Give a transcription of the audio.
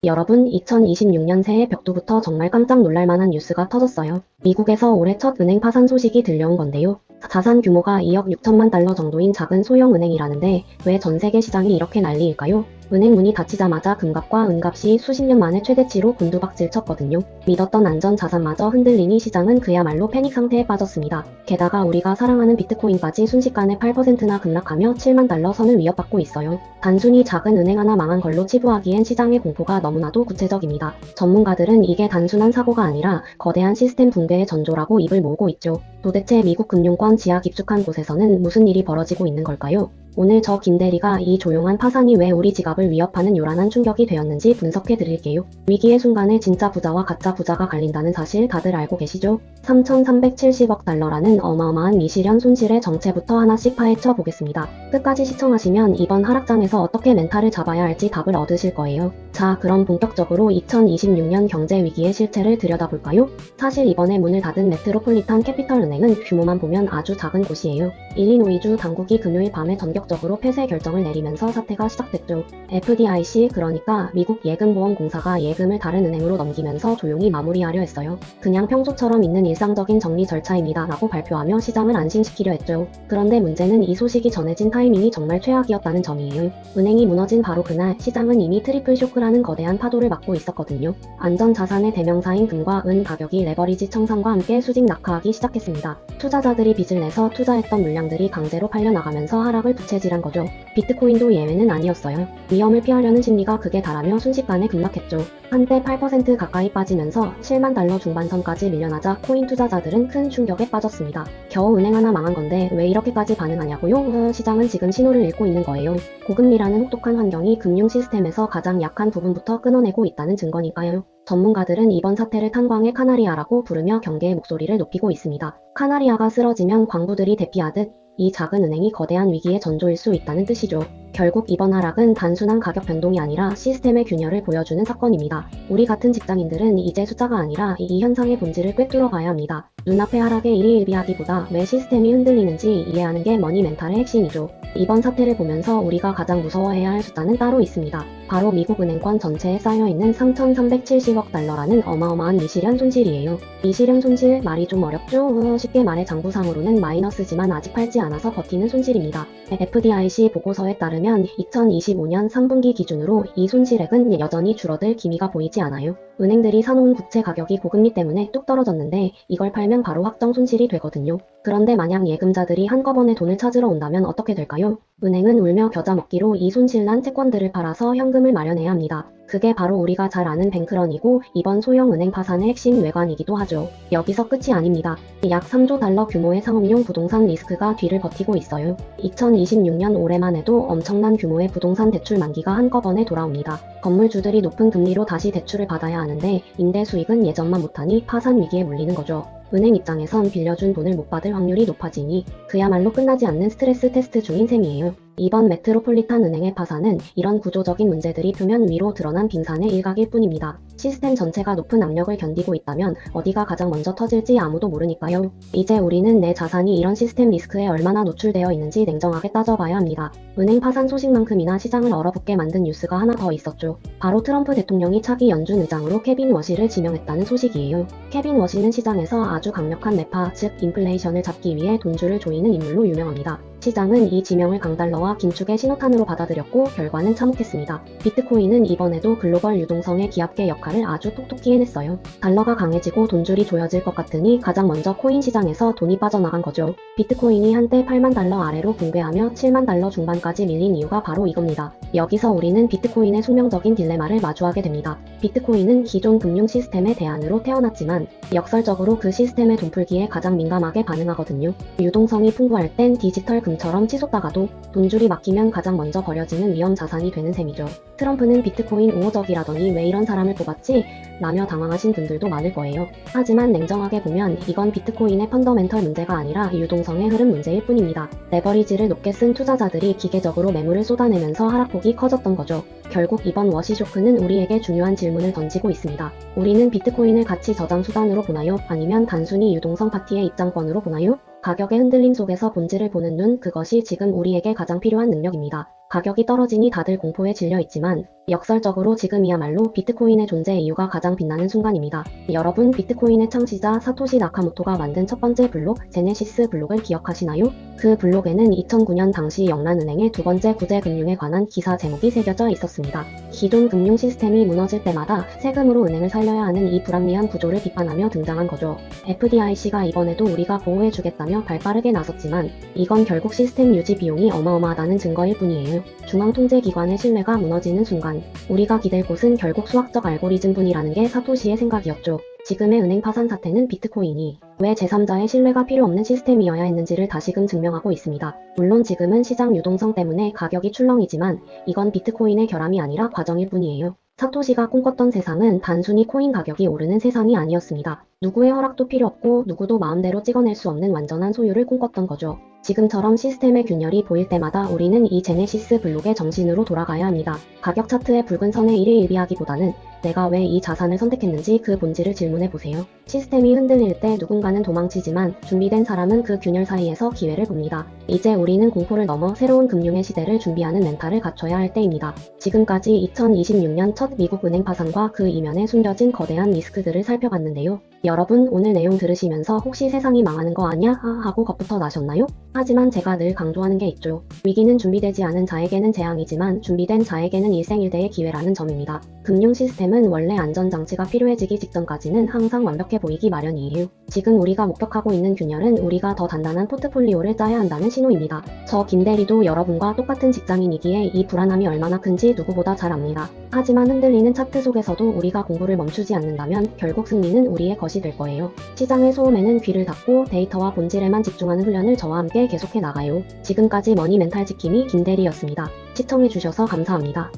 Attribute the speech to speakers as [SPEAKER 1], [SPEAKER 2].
[SPEAKER 1] 여러분, 2026년 새해 벽두부터 정말 깜짝 놀랄만한 뉴스가 터졌어요. 미국에서 올해 첫 은행 파산 소식이 들려온 건데요. 자산 규모가 2억 6천만 달러 정도인 작은 소형 은행이라는데 왜 전 세계 시장이 이렇게 난리일까요? 은행 문이 닫히자마자 금값과 은값이 수십 년 만에 최대치로 곤두박질 쳤거든요. 믿었던 안전 자산마저 흔들리니 시장은 그야말로 패닉 상태에 빠졌습니다. 게다가 우리가 사랑하는 비트코인까지 순식간에 8%나 급락하며 7만 달러 선을 위협받고 있어요. 단순히 작은 은행 하나 망한 걸로 치부하기엔 시장의 공포가 너무나도 구체적입니다. 전문가들은 이게 단순한 사고가 아니라 거대한 시스템 붕괴의 전조라고 입을 모으고 있죠. 도대체 미국 금융권 지하 깊숙한 곳에서는 무슨 일이 벌어지고 있는 걸까요? 오늘 저 김대리가 이 조용한 파산이 왜 우리 지갑을 위협하는 요란한 충격이 되었는지 분석해 드릴게요. 위기의 순간에 진짜 부자와 가짜 부자가 갈린다는 사실 다들 알고 계시죠? 3,370억 달러라는 어마어마한 미실현 손실의 정체부터 하나씩 파헤쳐 보겠습니다. 끝까지 시청하시면 이번 하락장에서 어떻게 멘탈을 잡아야 할지 답을 얻으실 거예요. 자, 그럼 본격적으로 2026년 경제 위기의 실체를 들여다볼까요? 사실 이번에 문을 닫은 메트로폴리탄 캐피털 은행은 규모만 보면 아주 작은 곳이에요. 일리노이주 당국이 금요일 밤에 전격적으로 폐쇄 결정을 내리면서 사태가 시작됐죠. FDIC, 그러니까 미국 예금보험공사가 예금을 다른 은행으로 넘기면서 조용히 마무리하려 했어요. 그냥 평소처럼 있는 일상적인 정리 절차입니다 라고 발표하며 시장을 안심시키려 했죠. 그런데 문제는 이 소식이 전해진 타이밍이 정말 최악이었다는 점이에요. 은행이 무너진 바로 그날 시장은 이미 트리플 쇼크라는 거대한 파도를 맞고 있었거든요. 안전자산의 대명사인 금과 은 가격이 레버리지 청산과 함께 수직 낙하하기 시작했습니다. 투자자들이 빚을 내서 투자했던 물량들이 강제로 팔려나가면서 하락을 부채질한 거죠. 비트코인도 예외는 아니었어요. 위험을 피하려는 심리가 극에 달하며 순식간에 급락했죠. 한때 8% 가까이 빠지면서 7만 달러 중반선까지 밀려나자 코인 투자자들은 큰 충격에 빠졌습니다. 겨우 은행 하나 망한 건데 왜 이렇게까지 반응하냐고요? 시장은 지금 신호를 읽고 있는 거예요. 고금리라는 혹독한 환경이 금융 시스템에서 가장 약한 부분부터 끊어내고 있다는 증거니까요. 전문가들은 이번 사태를 탄광의 카나리아라고 부르며 경계의 목소리를 높이고 있습니다. 카나리아가 쓰러지면 광부들이 대피하듯 이 작은 은행이 거대한 위기의 전조일 수 있다는 뜻이죠. 결국 이번 하락은 단순한 가격 변동이 아니라 시스템의 균열을 보여주는 사건입니다. 우리 같은 직장인들은 이제 숫자가 아니라 이 현상의 본질을 꿰뚫어 봐야 합니다. 눈앞의 하락에 일희일비하기보다 왜 시스템이 흔들리는지 이해하는 게 머니 멘탈의 핵심이죠. 이번 사태를 보면서 우리가 가장 무서워해야 할 숫자는 따로 있습니다. 바로 미국 은행권 전체에 쌓여있는 3,370억 달러라는 어마어마한 미실현 손실이에요. 미실현 손실 말이 좀 어렵죠? 쉽게 말해 장부상으로는 마이너스지만 아직 팔지 않아서 버티는 손실입니다. FDIC 보고서에 따르면 2025년 3분기 기준으로 이 손실액은 여전히 줄어들 기미가 보이지 않아요. 은행들이 사놓은 국채 가격이 고금리 때문에 뚝 떨어졌는데 이걸 팔면 바로 확정 손실이 되거든요. 그런데 만약 예금자들이 한꺼번에 돈을 찾으러 온다면 어떻게 될까요? 은행은 울며 겨자 먹기로 이 손실난 채권들을 팔아서 현금을 마련해야 합니다. 그게 바로 우리가 잘 아는 뱅크런이고 이번 소형 은행 파산의 핵심 외관이기도 하죠. 여기서 끝이 아닙니다. 약 3조 달러 규모의 상업용 부동산 리스크가 뒤를 버티고 있어요. 2026년 올해만 해도 엄청난 규모의 부동산 대출 만기가 한꺼번에 돌아옵니다. 건물주들이 높은 금리로 다시 대출을 받아야 하는데 임대 수익은 예전만 못하니 파산 위기에 몰리는 거죠. 은행 입장에선 빌려준 돈을 못 받을 확률이 높아지니 그야말로 끝나지 않는 스트레스 테스트 중인 셈이에요. 이번 메트로폴리탄 은행의 파산은 이런 구조적인 문제들이 표면 위로 드러난 빙산의 일각일 뿐입니다. 시스템 전체가 높은 압력을 견디고 있다면 어디가 가장 먼저 터질지 아무도 모르니까요. 이제 우리는 내 자산이 이런 시스템 리스크에 얼마나 노출되어 있는지 냉정하게 따져봐야 합니다. 은행 파산 소식만큼이나 시장을 얼어붙게 만든 뉴스가 하나 더 있었죠. 바로 트럼프 대통령이 차기 연준 의장으로 케빈 워시를 지명했다는 소식이에요. 케빈 워시는 시장에서 아주 강력한 매파, 즉 인플레이션을 잡기 위해 돈줄을 조이는 인물로 유명합니다. 시장은 이 지명을 강달러와 긴축의 신호탄으로 받아들였고 결과는 참혹했습니다. 비트코인은 이번에도 글로벌 유동성의 기압계 역할을 아주 똑똑히 해냈어요. 달러가 강해지고 돈줄이 조여질 것 같으니 가장 먼저 코인 시장에서 돈이 빠져나간 거죠. 비트코인이 한때 8만 달러 아래로 붕괴하며 7만 달러 중반까지 밀린 이유가 바로 이겁니다. 여기서 우리는 비트코인의 숙명적인 딜레마를 마주하게 됩니다. 비트코인은 기존 금융 시스템의 대안으로 태어났지만 역설적으로 그 시스템의 돈풀기에 가장 민감하게 반응하거든요. 유동성이 풍부할 땐 디지털 금처럼 치솟다가도 돈줄이 막히면 가장 먼저 버려지는 위험 자산이 되는 셈이죠. 트럼프는 비트코인 우호적이라더니 왜 이런 사람을 뽑았지? 라며 당황하신 분들도 많을 거예요. 하지만 냉정하게 보면 이건 비트코인의 펀더멘털 문제가 아니라 유동성의 흐름 문제일 뿐입니다. 레버리지를 높게 쓴 투자자들이 기계적으로 매물을 쏟아내면서 하락폭이 커졌던 거죠. 결국 이번 워시 쇼크는 우리에게 중요한 질문을 던지고 있습니다. 우리는 비트코인을 가치 저장 수단으로 보나요? 아니면 단순히 유동성 파티의 입장권으로 보나요? 가격의 흔들림 속에서 본질을 보는 눈, 그것이 지금 우리에게 가장 필요한 능력입니다. 가격이 떨어지니 다들 공포에 질려 있지만 역설적으로 지금이야말로 비트코인의 존재 이유가 가장 빛나는 순간입니다. 여러분, 비트코인의 창시자 사토시 나카모토가 만든 첫 번째 블록, 제네시스 블록을 기억하시나요? 그 블록에는 2009년 당시 영란은행의 두 번째 구제 금융에 관한 기사 제목이 새겨져 있었습니다. 기존 금융 시스템이 무너질 때마다 세금으로 은행을 살려야 하는 이 불합리한 구조를 비판하며 등장한 거죠. FDIC가 이번에도 우리가 보호해주겠다며 발빠르게 나섰지만 이건 결국 시스템 유지 비용이 어마어마하다는 증거일 뿐이에요. 중앙통제기관의 신뢰가 무너지는 순간 우리가 기댈 곳은 결국 수학적 알고리즘뿐이라는 게 사토시의 생각이었죠. 지금의 은행 파산 사태는 비트코인이 왜 제3자의 신뢰가 필요 없는 시스템이어야 했는지를 다시금 증명하고 있습니다. 물론 지금은 시장 유동성 때문에 가격이 출렁이지만 이건 비트코인의 결함이 아니라 과정일 뿐이에요. 사토시가 꿈꿨던 세상은 단순히 코인 가격이 오르는 세상이 아니었습니다. 누구의 허락도 필요 없고 누구도 마음대로 찍어낼 수 없는 완전한 소유를 꿈꿨던 거죠. 지금처럼 시스템의 균열이 보일 때마다 우리는 이 제네시스 블록의 정신으로 돌아가야 합니다. 가격 차트의 붉은 선에 일희일비하기보다는 내가 왜 이 자산을 선택했는지 그 본질을 질문해보세요. 시스템이 흔들릴 때 누군가는 도망치지만 준비된 사람은 그 균열 사이에서 기회를 봅니다. 이제 우리는 공포를 넘어 새로운 금융의 시대를 준비하는 멘탈을 갖춰야 할 때입니다. 지금까지 2026년 첫 미국 은행 파산과 그 이면에 숨겨진 거대한 리스크들을 살펴봤는데요. 여러분, 오늘 내용 들으시면서 혹시 세상이 망하는 거 아냐? 하고 겁부터 나셨나요? 하지만 제가 늘 강조하는 게 있죠. 위기는 준비되지 않은 자에게는 재앙이지만 준비된 자에게는 일생일대의 기회라는 점입니다. 금융 시스템은 원래 안전장치가 필요해지기 직전까지는 항상 완벽해 보이기 마련이에요. 지금 우리가 목격하고 있는 균열은 우리가 더 단단한 포트폴리오를 짜야 한다는 신호입니다. 저 김대리도 여러분과 똑같은 직장인이기에 이 불안함이 얼마나 큰지 누구보다 잘 압니다. 하지만 흔들리는 차트 속에서도 우리가 공부를 멈추지 않는다면 결국 승리는 우리의 것이 될 거예요. 시장의 소음에는 귀를 닫고 데이터와 본질에만 집중하는 훈련을 저와 함께 계속해 나가요. 지금까지 머니 멘탈 지킴이 김대리였습니다. 시청해주셔서 감사합니다.